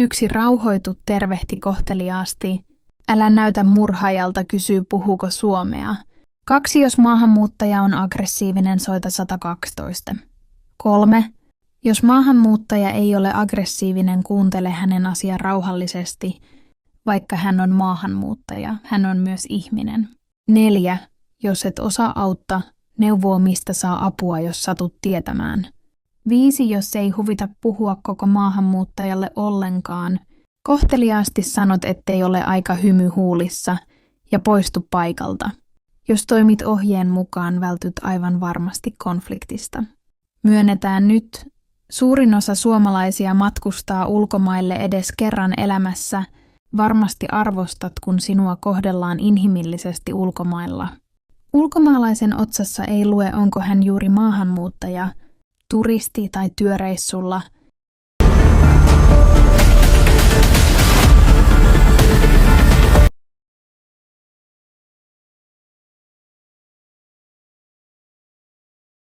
Yksi rauhoitu tervehti kohteliaasti. Älä näytä murhaajalta, kysyy puhuuko suomea. 2. Jos maahanmuuttaja on aggressiivinen, soita 112. 3. Jos maahanmuuttaja ei ole aggressiivinen, kuuntele hänen asian rauhallisesti, vaikka hän on maahanmuuttaja, hän on myös ihminen. 4. Jos et osaa auttaa, neuvoo mistä saa apua, jos satut tietämään. 5. Jos ei huvita puhua koko maahanmuuttajalle ollenkaan, kohteliaasti sanot, ettei ole aika hymy huulissa ja poistu paikalta. Jos toimit ohjeen mukaan, vältyt aivan varmasti konfliktista. Myönnetään nyt, suurin osa suomalaisia matkustaa ulkomaille edes kerran elämässä. Varmasti arvostat, kun sinua kohdellaan inhimillisesti ulkomailla. Ulkomaalaisen otsassa ei lue, onko hän juuri maahanmuuttaja, turisti tai työreissulla,